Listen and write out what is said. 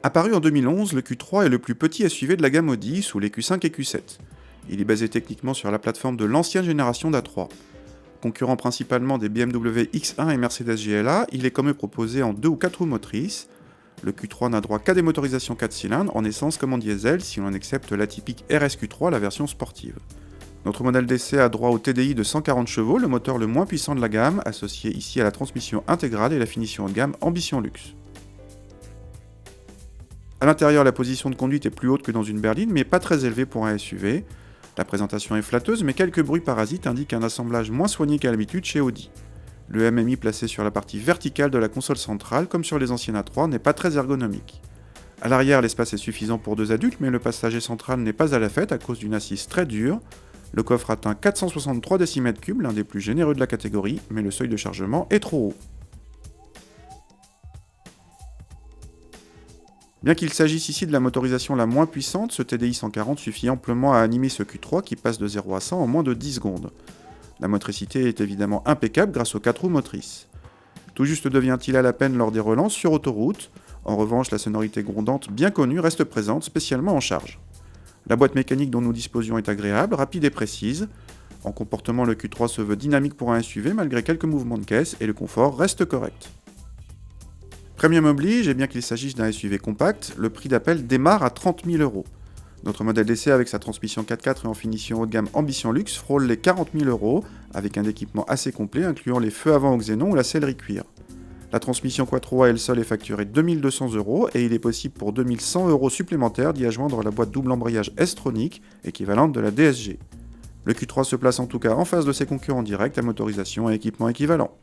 Apparu en 2011, le Q3 est le plus petit SUV de la gamme Audi sous les Q5 et Q7. Il est basé techniquement sur la plateforme de l'ancienne génération d'A3. Concurrent principalement des BMW X1 et Mercedes GLA, il est comme eux proposé en 2 ou 4 roues motrices. Le Q3 n'a droit qu'à des motorisations 4 cylindres, en essence comme en diesel, si l'on accepte l'atypique RSQ3, la version sportive. Notre modèle d'essai a droit au TDI de 140 chevaux, le moteur le moins puissant de la gamme, associé ici à la transmission intégrale et la finition haut de gamme Ambition Luxe. A l'intérieur, la position de conduite est plus haute que dans une berline, mais pas très élevée pour un SUV. La présentation est flatteuse, mais quelques bruits parasites indiquent un assemblage moins soigné qu'à l'habitude chez Audi. Le MMI placé sur la partie verticale de la console centrale, comme sur les anciennes A3, n'est pas très ergonomique. À l'arrière, l'espace est suffisant pour 2 adultes, mais le passager central n'est pas à la fête à cause d'une assise très dure. Le coffre atteint 463 décimètres cubes, l'un des plus généreux de la catégorie, mais le seuil de chargement est trop haut. Bien qu'il s'agisse ici de la motorisation la moins puissante, ce TDI 140 suffit amplement à animer ce Q3 qui passe de 0 à 100 en moins de 10 secondes. La motricité est évidemment impeccable grâce aux 4 roues motrices. Tout juste devient-il à la peine lors des relances sur autoroute. En revanche, la sonorité grondante bien connue reste présente, spécialement en charge. La boîte mécanique dont nous disposions est agréable, rapide et précise. En comportement, le Q3 se veut dynamique pour un SUV malgré quelques mouvements de caisse et le confort reste correct. Premium oblige, et bien qu'il s'agisse d'un SUV compact, le prix d'appel démarre à 30 000 €. Notre modèle d'essai avec sa transmission 4x4 et en finition haut de gamme Ambition Luxe frôle les 40 000 €, avec un équipement assez complet incluant les feux avant au xénon ou la sellerie cuir. La transmission Quattro à elle seule est facturée 2 200 € et il est possible pour 2 100 € supplémentaires d'y adjoindre la boîte double embrayage S-Tronic, équivalente de la DSG. Le Q3 se place en tout cas en face de ses concurrents directs à motorisation et équipement équivalent.